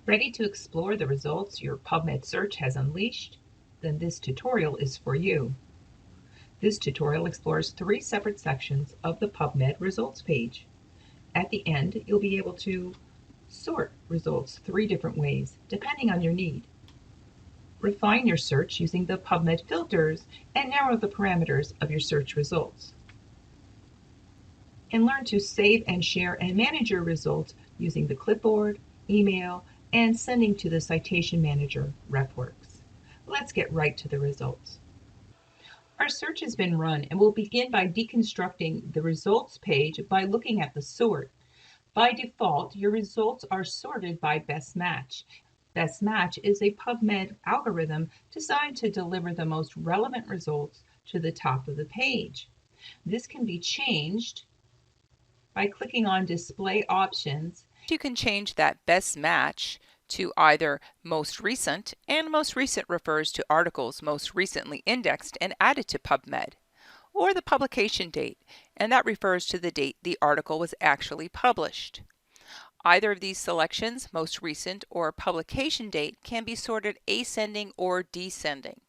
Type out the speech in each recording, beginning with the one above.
Ready to explore the results your PubMed search has unleashed? Then this tutorial is for you. This tutorial explores 3 separate sections of the PubMed results page. At the end, you'll be able to sort results 3 different ways, depending on your need. Refine your search using the PubMed filters and narrow the parameters of your search results. And learn to save and share and manage your results using the clipboard, email, and sending to the Citation Manager RefWorks. Let's get right to the results. Our search has been run, and we'll begin by deconstructing the results page by looking at the sort. By default, your results are sorted by best match. Best match is a PubMed algorithm designed to deliver the most relevant results to the top of the page. This can be changed by clicking on Display Options. You can change that best match to either most recent, and most recent refers to articles most recently indexed and added to PubMed, or the publication date, and that refers to the date the article was actually published. Either of these selections, most recent or publication date, can be sorted ascending or descending.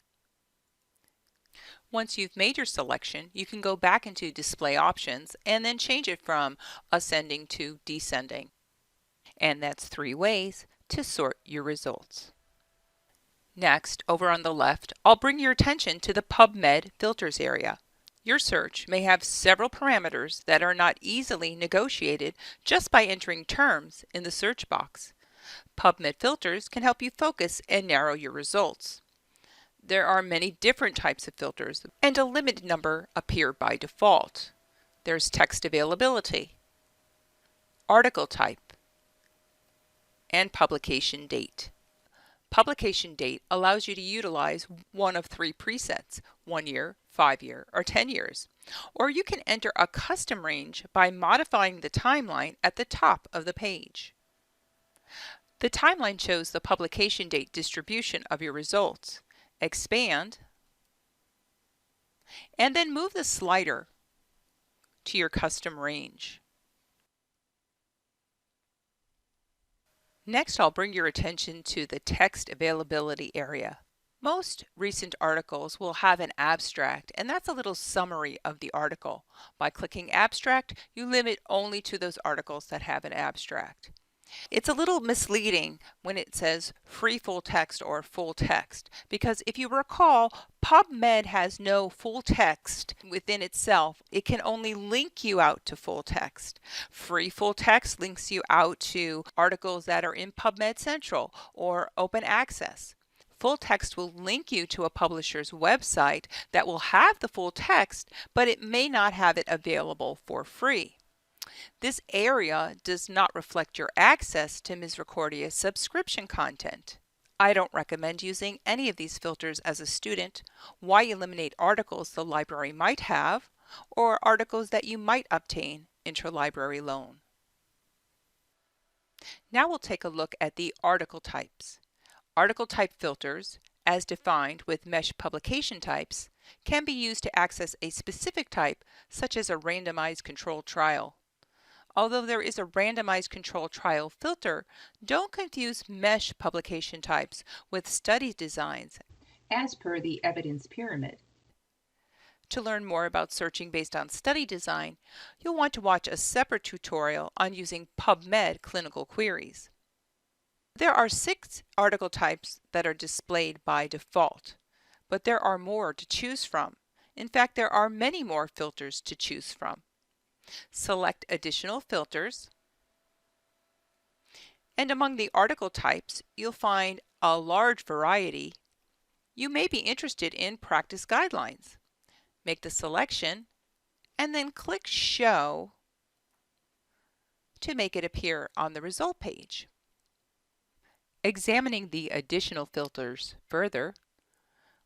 Once you've made your selection, you can go back into Display Options and then change it from ascending to descending. And that's 3 ways to sort your results. Next, over on the left, I'll bring your attention to the PubMed filters area. Your search may have several parameters that are not easily negotiated just by entering terms in the search box. PubMed filters can help you focus and narrow your results. There are many different types of filters, and a limited number appear by default. There's text availability, article type, and publication date. Publication date allows you to utilize one of 3 presets, 1 year, 5 year, or 10 years. Or you can enter a custom range by modifying the timeline at the top of the page. The timeline shows the publication date distribution of your results. Expand, and then move the slider to your custom range. Next, I'll bring your attention to the text availability area. Most recent articles will have an abstract, and that's a little summary of the article. By clicking Abstract, you limit only to those articles that have an abstract. It's a little misleading when it says free full text or full text, because if you recall, PubMed has no full text within itself. It can only link you out to full text. Free full text links you out to articles that are in PubMed Central or Open Access. Full text will link you to a publisher's website that will have the full text, but it may not have it available for free. This area does not reflect your access to Misericordia's subscription content. I don't recommend using any of these filters as a student. Why eliminate articles the library might have, or articles that you might obtain interlibrary loan? Now we'll take a look at the article types. Article type filters, as defined with mesh publication types, can be used to access a specific type, such as a randomized controlled trial. Although there is a randomized controlled trial filter, don't confuse mesh publication types with study designs, as per the evidence pyramid. To learn more about searching based on study design, you'll want to watch a separate tutorial on using PubMed clinical queries. There are 6 article types that are displayed by default, but there are more to choose from. In fact, there are many more filters to choose from. Select additional filters, and among the article types, you'll find a large variety. You may be interested in practice guidelines. Make the selection, and then click Show to make it appear on the result page. Examining the additional filters further,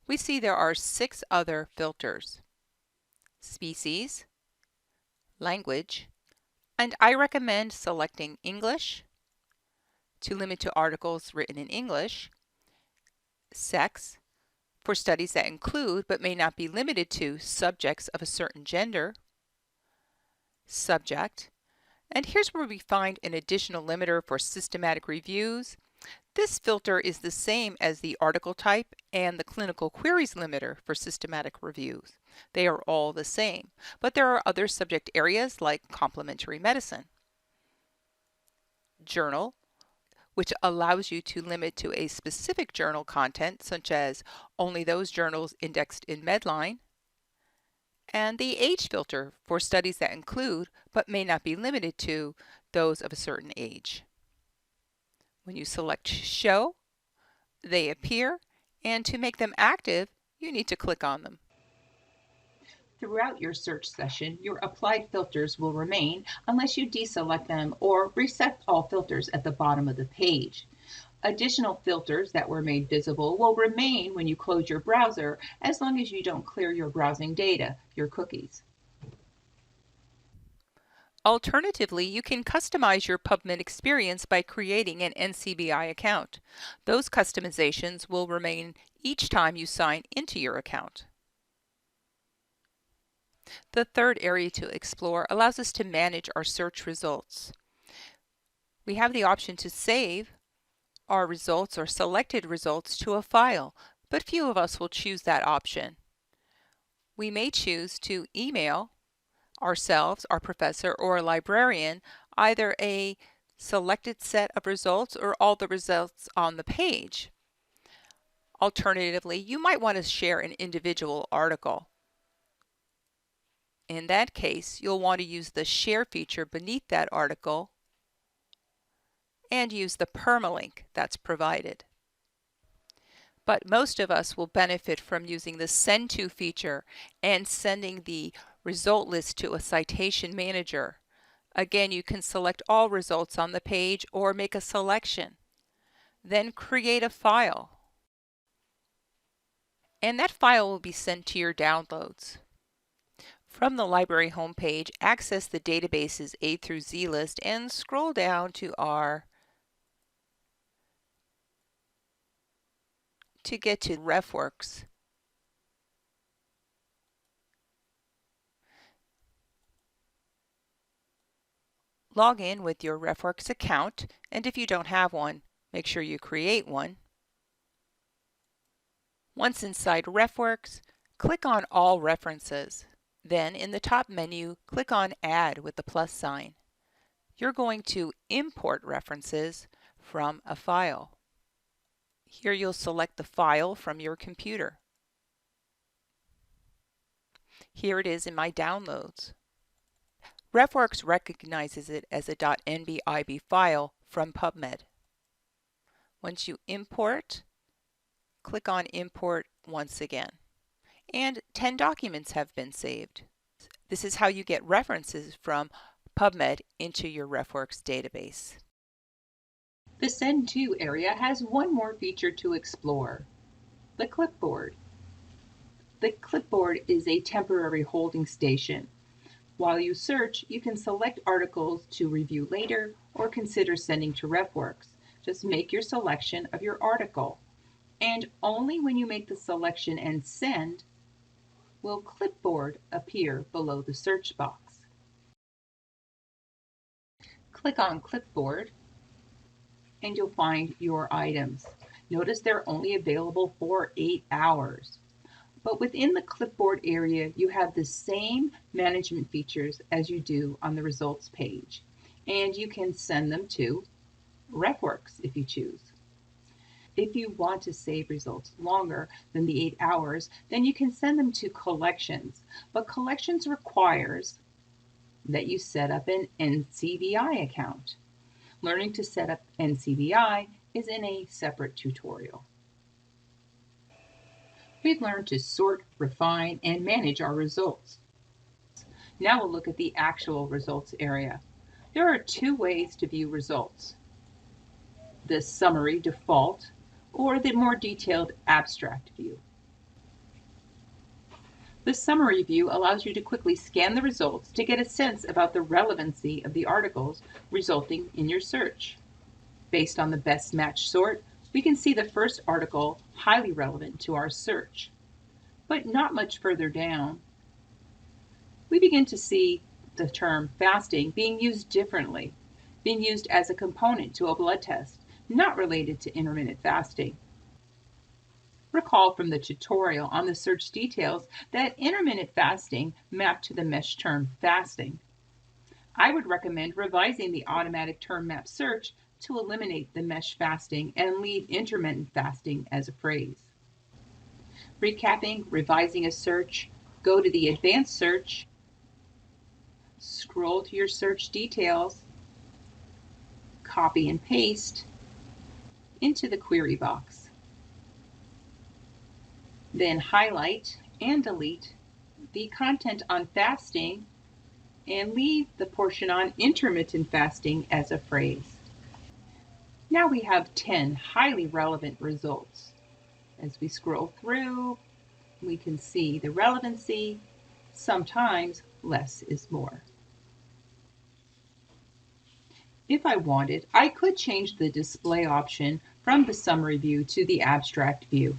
we see there are 6 other filters: species, language, and I recommend selecting English to limit to articles written in English, sex, for studies that include but may not be limited to subjects of a certain gender, subject, and here's where we find an additional limiter for systematic reviews, This filter is the same as the article type and the clinical queries limiter for systematic reviews. They are all the same, but there are other subject areas like complementary medicine. Journal, which allows you to limit to a specific journal content, such as only those journals indexed in Medline, and the age filter for studies that include, but may not be limited to, those of a certain age. When you select Show, they appear, and to make them active, you need to click on them. Throughout your search session, your applied filters will remain unless you deselect them or reset all filters at the bottom of the page. Additional filters that were made visible will remain when you close your browser as long as you don't clear your browsing data, your cookies. Alternatively, you can customize your PubMed experience by creating an NCBI account. Those customizations will remain each time you sign into your account. The third area to explore allows us to manage our search results. We have the option to save our results or selected results to a file, but few of us will choose that option. We may choose to email ourselves, our professor, or a librarian either a selected set of results or all the results on the page. Alternatively, you might want to share an individual article. In that case, you'll want to use the share feature beneath that article and use the permalink that's provided. But most of us will benefit from using the Send To feature and sending the result list to a citation manager. Again, you can select all results on the page or make a selection. Then create a file. And that file will be sent to your downloads. From the library homepage, access the database's A through Z list and scroll down to get to RefWorks. Log in with your RefWorks account, and if you don't have one, make sure you create one. Once inside RefWorks, click on All References. Then in the top menu, click on Add with the plus sign. You're going to import references from a file. Here you'll select the file from your computer. Here it is in my downloads. RefWorks recognizes it as a .nbib file from PubMed. Once you import, click on Import once again. And 10 documents have been saved. This is how you get references from PubMed into your RefWorks database. The Send To area has one more feature to explore: the clipboard. The clipboard is a temporary holding station. While you search, you can select articles to review later or consider sending to RefWorks. Just make your selection of your article, and only when you make the selection and send will clipboard appear below the search box. Click on Clipboard and you'll find your items. Notice they're only available for 8 hours. But within the clipboard area, you have the same management features as you do on the results page. And you can send them to RefWorks if you choose. If you want to save results longer than the 8 hours, then you can send them to Collections. But Collections requires that you set up an NCBI account. Learning to set up NCBI is in a separate tutorial. We've learned to sort, refine, and manage our results. Now we'll look at the actual results area. There are 2 ways to view results: the summary default or the more detailed abstract view. The summary view allows you to quickly scan the results to get a sense about the relevancy of the articles resulting in your search. Based on the best match sort, we can see the first article highly relevant to our search. But not much further down, we begin to see the term fasting being used differently, being used as a component to a blood test. not related to intermittent fasting. Recall from the tutorial on the search details that intermittent fasting mapped to the mesh term fasting. I would recommend revising the automatic term map search to eliminate the mesh fasting and leave intermittent fasting as a phrase. Recapping, revising a search, go to the advanced search, scroll to your search details, copy and paste into the query box. Then highlight and delete the content on fasting and leave the portion on intermittent fasting as a phrase. Now we have 10 highly relevant results. As we scroll through, we can see the relevancy. Sometimes less is more. If I wanted, I could change the display option from the summary view to the abstract view.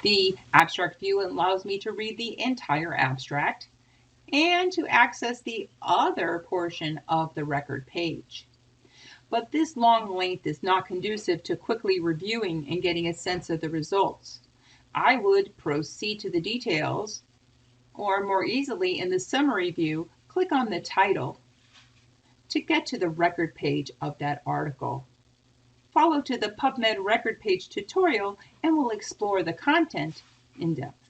The abstract view allows me to read the entire abstract and to access the other portion of the record page. But this long length is not conducive to quickly reviewing and getting a sense of the results. I would proceed to the details, or more easily in the summary view, click on the title to get to the record page of that article. Follow to the PubMed record page tutorial and we'll explore the content in depth.